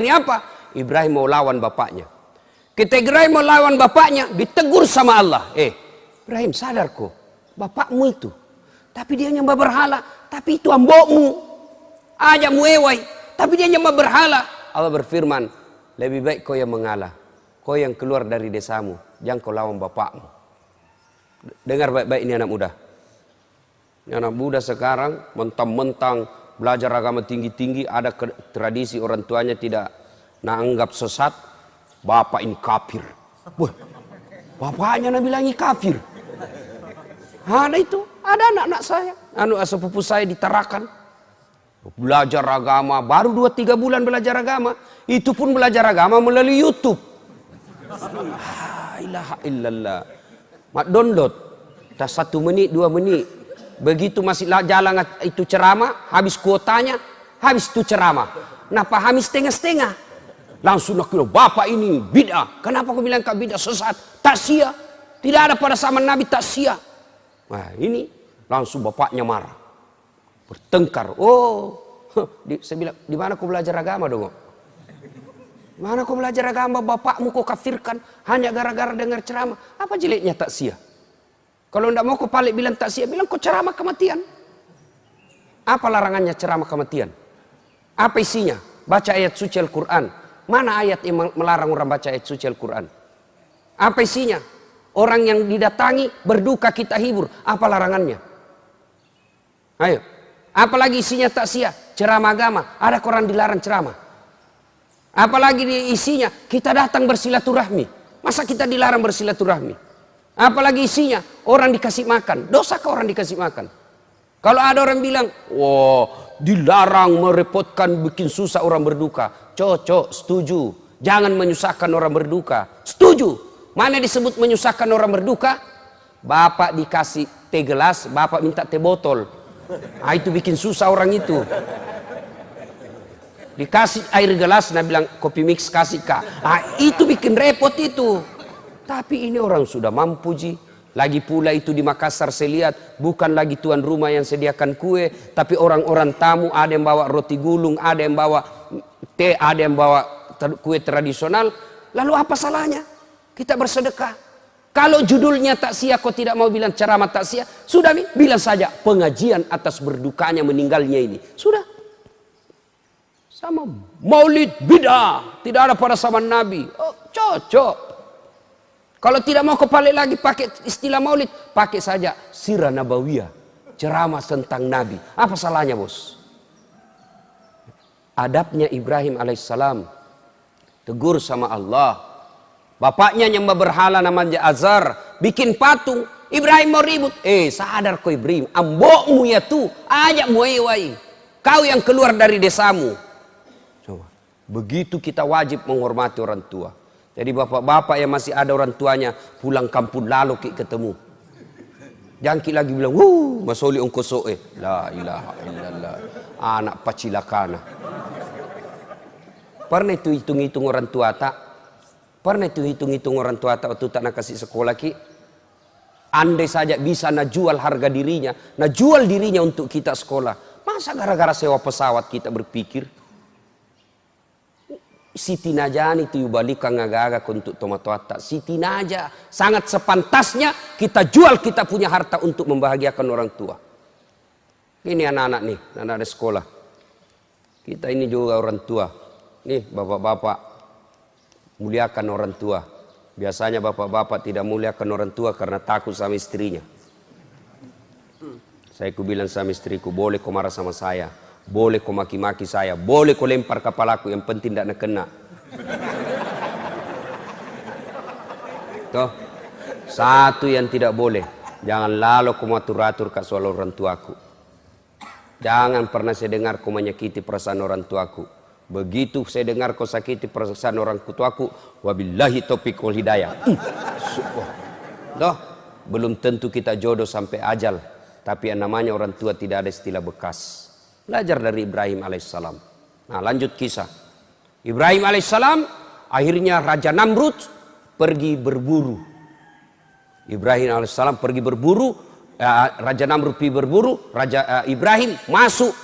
Ini apa? Ibrahim mau lawan bapaknya. Ketika Ibrahim mau lawan bapaknya, ditegur sama Allah. Ibrahim, sadar kok, bapakmu itu. Tapi dia nyembah berhala. Tapi itu ambokmu. Ajak muewai. Tapi dia nyembah berhala. Allah berfirman, lebih baik kau yang mengalah. Kau yang keluar dari desamu. Jangan kau lawan bapakmu. Dengar baik-baik ini anak muda. Ini anak muda sekarang mentang-mentang belajar agama tinggi-tinggi, ada tradisi orang tuanya tidak anggap sesat, bapak ini kafir. Wah, bapaknya bilangi kafir. Ada itu, ada anak-anak saya, sepupu saya di Tarakan. Belajar agama, baru 2-3 bulan belajar agama. Itu pun belajar agama melalui YouTube. La ilaha illallah. Mak download, tak 1 menit, 2 menit. Begitu masih jalan itu ceramah, habis kuotanya, habis itu ceramah. Nah, pahami setengah-setengah. Langsung nak bilang, bapak ini bid'ah. Kenapa aku bilang kau bid'ah sesat? Tak sia. Tidak ada pada zaman Nabi tak sia. Nah, ini langsung bapaknya marah. Bertengkar. Saya bilang, di mana kau belajar agama dong? Mana kau belajar agama, bapakmu kau kafirkan hanya gara-gara dengar ceramah. Apa jeleknya tak sia? Kalau tidak mau kau balik bilang tak sia, bilang kau ceramah kematian. Apa larangannya ceramah kematian? Apa isinya? Baca ayat suci Al-Quran. Mana ayat yang melarang orang baca ayat suci Al-Quran? Apa isinya? Orang yang didatangi berduka kita hibur. Apa larangannya? Ayo. Apalagi isinya tak sia? Ceramah agama. Ada orang dilarang ceramah. Apalagi isinya? Kita datang bersilaturahmi. Masa kita dilarang bersilaturahmi? Apalagi isinya, orang dikasih makan. Dosakah orang dikasih makan? Kalau ada orang bilang, wah, dilarang merepotkan, bikin susah orang berduka. Cocok, setuju. Jangan menyusahkan orang berduka. Setuju. Mana disebut menyusahkan orang berduka? Bapak dikasih teh gelas, bapak minta teh botol. Nah, itu bikin susah orang itu. Dikasih air gelas, nah bilang kopi mix kasih kak. Nah, itu bikin repot itu. Tapi ini orang sudah mampu ji. Lagi pula itu di Makassar saya lihat bukan lagi tuan rumah yang sediakan kue, tapi orang-orang tamu, ada yang bawa roti gulung, ada yang bawa teh, ada yang bawa kue tradisional. Lalu apa salahnya? Kita bersedekah. Kalau judulnya tak sia, kau tidak mau bilang ceramah tak sia, sudah bilang saja pengajian atas berdukanya meninggalnya ini. Sudah. Sama maulid bid'ah, tidak ada pada zaman Nabi. Oh, cocok. Kalau tidak mau kepalik lagi pakai istilah maulid, pakai saja sirah nabawiyah, ceramah tentang Nabi. Apa salahnya bos? Adabnya Ibrahim alaihissalam, tegur sama Allah. Bapaknya nyembah berhala namanya Azar, bikin patung. Ibrahim mau ribut. Sadar kau Ibrahim, ambokmu ya tuh, ajak muewai. Kau yang keluar dari desamu. Coba, begitu kita wajib menghormati orang tua. Jadi bapak-bapak yang masih ada orang tuanya pulang kampung lalu ketemu. Jangan lagi bilang, masoli ongko soe. La ilaha illallah. Anak pacilakana. Pernah itu hitung-hitung orang tua tak? Pernah itu hitung-hitung orang tua tak waktu tak nak kasih sekolah ki? Andai saja bisa nak jual harga dirinya, nak jual dirinya untuk kita sekolah. Masa gara-gara sewa pesawat kita berpikir? Siti Najani itu yubalikan ngagaga untuk tomat-tomat. Siti Naja sangat sepantasnya kita jual kita punya harta untuk membahagiakan orang tua. Ini anak-anak nih, anak-anak sekolah. Kita ini juga orang tua. Nih bapak-bapak, muliakan orang tua. Biasanya bapak-bapak tidak muliakan orang tua karena takut sama istrinya. Saya bilang sama istriku, boleh kau marah sama saya. Boleh kau maki-maki saya, boleh kau lempar kepalaku, yang penting tidak kena. Toh, satu yang tidak boleh, jangan lalu kau atur-atur ke soal orang tuaku. Jangan pernah saya dengar kau menyakiti perasaan orang tuaku. Begitu saya dengar kau sakiti perasaan orang tuaku, wabillahi taufiq wal hidayah. Toh, belum tentu kita jodoh sampai ajal, tapi yang namanya orang tua tidak ada istilah bekas. Belajar dari Ibrahim alaihissalam. Nah, lanjut kisah. Ibrahim alaihissalam akhirnya Raja Namrud pergi berburu. Ibrahim alaihissalam pergi berburu, Raja Namrud pergi berburu, Raja Ibrahim masuk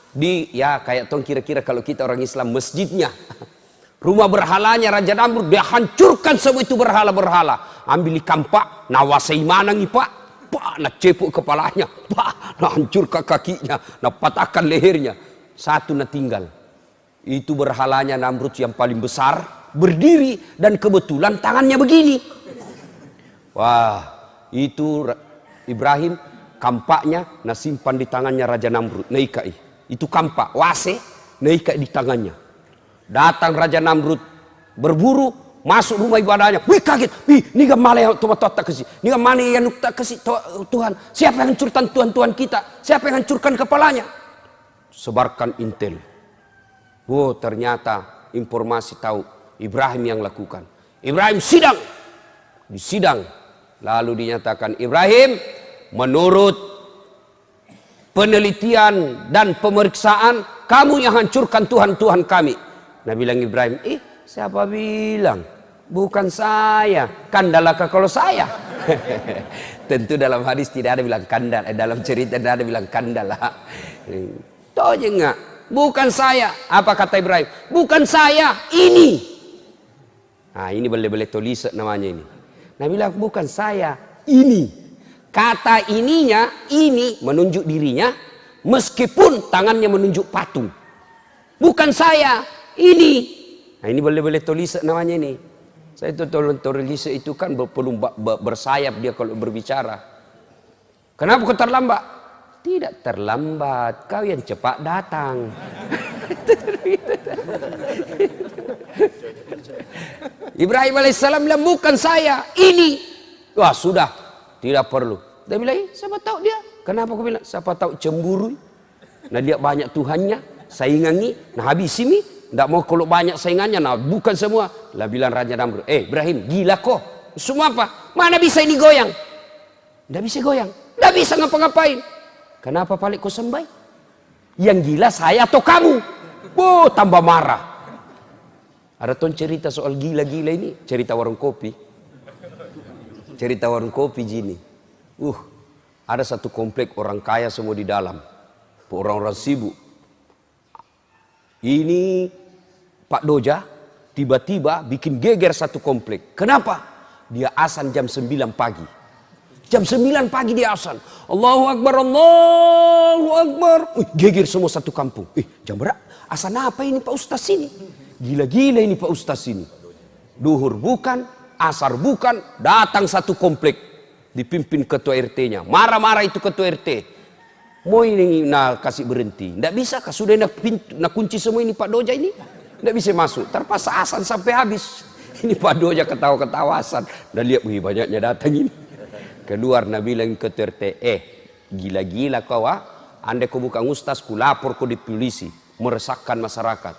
di, ya kayak tong kira-kira kalau kita orang Islam, masjidnya. Rumah berhalanya Raja Namrud, dia hancurkan semua itu berhala-berhala. Ambil kampak, nawasai manang pak, nak cepuk kepalanya, nak hancurkan kakinya, nak patahkan lehernya. Satu nak tinggal. Itu berhalanya Namrud yang paling besar, berdiri dan kebetulan tangannya begini. Wah, itu Ibrahim kampaknya nak simpan di tangannya Raja Namrud. Naikai. Itu kampak, wase, naikai di tangannya. Datang Raja Namrud berburu masuk rumah ibadahnya. Wih kaget, ini gamale yang tuh tak kasih, ini gamale yang tak kasih Tuhan. Siapa yang hancurkan Tuhan kita? Siapa yang hancurkan kepalanya? Sebarkan intel. Oh ternyata informasi tahu Ibrahim yang lakukan. Ibrahim sidang, disidang, lalu dinyatakan Ibrahim menurut penelitian dan pemeriksaan kamu yang hancurkan Tuhan kami. Nah bilang Ibrahim, siapa bilang? Bukan saya. Kandalakah kalau saya? Tentu dalam hadis tidak ada bilang kandal. Dalam cerita tidak ada bilang kandala. Tahu aja enggak? Bukan saya. Apa kata Ibrahim? Bukan saya. Ini. Nah ini boleh tulis namanya ini. Nah bilang bukan saya. Ini. Kata ininya, ini menunjuk dirinya. Meskipun tangannya menunjuk patung. Bukan saya. Ini. Nah ini boleh tulis namanya ini. Saya itu tulis itu kan perlu bersayap dia kalau berbicara. Kenapa kau terlambat? Tidak terlambat, kau yang cepat datang. Ibrahim alaihissalam bilang bukan saya, ini. Wah sudah, tidak perlu. Dia bilang, siapa tahu dia? Kenapa kau bilang? Siapa tahu cemburu? Nah dia banyak Tuhannya, saingannya, nah habis ini. Tidak mau kalau banyak saingannya, nah bukan semua. Lah bilang Raja Namrud, Ibrahim gila kok. Semua apa? Mana bisa ini goyang? Tidak bisa goyang, tidak bisa ngapa-ngapain. Kenapa paling kau sembah? Yang gila saya atau kamu? Oh tambah marah. Ada tuh cerita soal gila-gila ini, cerita warung kopi. Cerita warung kopi gini. Ada satu komplek orang kaya semua di dalam. Orang-orang sibuk. Ini Pak Doja tiba-tiba bikin geger satu komplek. Kenapa? Dia azan jam 9 pagi. Jam 9 pagi dia azan. Allahu Akbar, Allahu Akbar. Geger semua satu kampung. Jam berapa? Azan apa ini Pak Ustaz ini? Gila-gila ini Pak Ustaz ini. Duhur bukan, asar bukan. Datang satu komplek. Dipimpin ketua RT-nya. Marah-marah itu ketua RT. Mau ini kasih berhenti. Tidak bisa kah? Sudah nak kunci semua ini Pak Doja ini. Tidak bisa masuk. Terpaksa asan sampai habis. Ini Pak Doja ketawa-ketawa asan. Dan lihat, banyaknya datang ini. Keluar Nabi bilang ke RT, gila-gila kau andai kau bukan ustaz, ku lapor kau di polisi. Meresahkan masyarakat.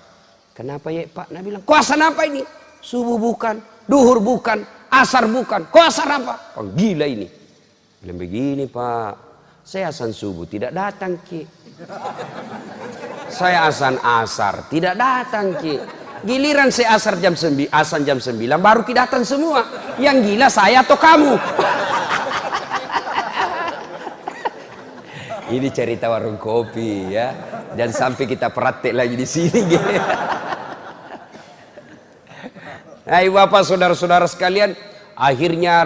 Kenapa ya Pak? Nabi bilang, kau asan apa ini? Subuh bukan, duhur bukan, asar bukan. Kau asar apa? Oh, gila ini. Bilang begini Pak. Saya azan subuh tidak datang Ki. Saya azan asar tidak datang Ki. Giliran saya azan jam 9 baru Ki datang semua. Yang gila saya atau kamu? Ini cerita warung kopi ya. Jangan sampai kita praktek lagi di sini. Hai Bapak saudara-saudara sekalian, akhirnya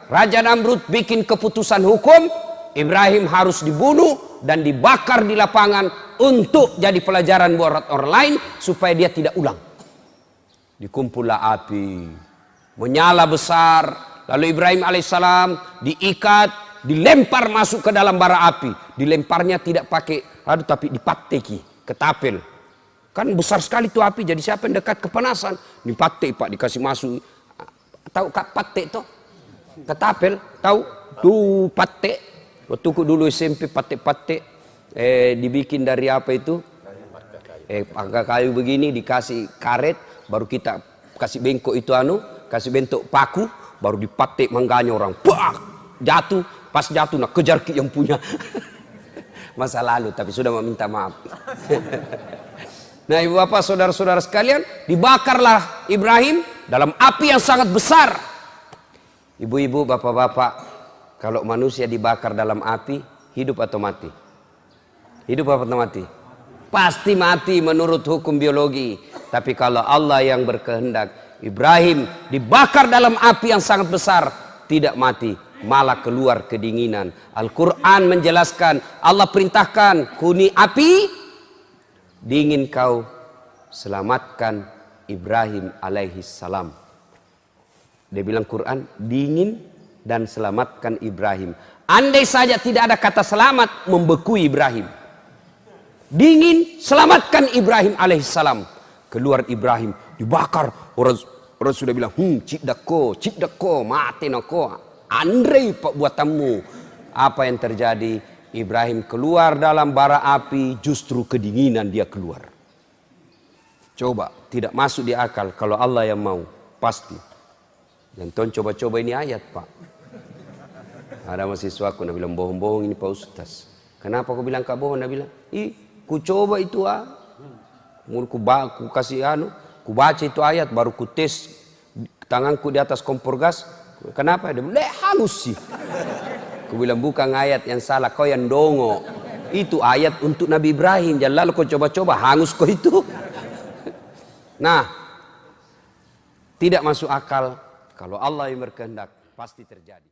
Raja Namrud bikin keputusan hukum. Ibrahim harus dibunuh dan dibakar di lapangan untuk jadi pelajaran buat orang lain supaya dia tidak ulang. Dikumpullah api, menyala besar, lalu Ibrahim alaihissalam diikat, dilempar masuk ke dalam bara api. Dilemparnya tidak pakai tapi dipateki, ketapel. Kan besar sekali tuh api, jadi siapa yang dekat kepanasan, dipatek Pak, dikasih masuk. Tahu kak patek tuh? Ketapel, tahu? Tuh patek. Waktu dulu SMP patek-patek dibikin dari apa itu? Pakai kayu begini dikasih karet, baru kita kasih bengkok itu kasih bentuk paku, baru dipatek mangganya orang. Bah! Jatuh, pas jatuh nak kejar yang punya. Masa lalu tapi sudah meminta maaf. Nah, Ibu Bapak, saudara-saudara sekalian, dibakarlah Ibrahim dalam api yang sangat besar. Ibu-ibu, bapak-bapak, kalau manusia dibakar dalam api, hidup atau mati? Hidup atau mati? pasti mati menurut hukum biologi. Tapi kalau Allah yang berkehendak, Ibrahim dibakar dalam api yang sangat besar, tidak mati, malah keluar kedinginan. Al-Quran menjelaskan, Allah perintahkan, kuni api, dingin kau, selamatkan Ibrahim alaihi salam. Dia bilang Quran, dingin dan selamatkan Ibrahim. Andai saja tidak ada kata selamat, membeku Ibrahim. Dingin, selamatkan Ibrahim alaihissalam. Keluar Ibrahim, dibakar. Orang sudah bilang, cik dako, mati nako. Andrei pak buatanmu. Apa yang terjadi? Ibrahim keluar dalam bara api, justru kedinginan dia keluar. Coba, tidak masuk di akal. Kalau Allah yang mau, pasti. Jangan coba-coba ini ayat pak. Ada mahasiswa aku, nak bilang bohong-bohong ini Pak Ustaz. Kenapa aku bilang kak bohong? Nak bilang, ku coba itu ku kasih ku baca itu ayat, baru ku tes tanganku di atas kompor gas. Kenapa? Dia bilang, hangus sih. Ku bilang bukan ayat yang salah, kau yang dongo. Itu ayat untuk Nabi Ibrahim. Jangan lalu kau coba-coba, hangus kau itu. Nah, tidak masuk akal. Kalau Allah yang berkehendak, pasti terjadi.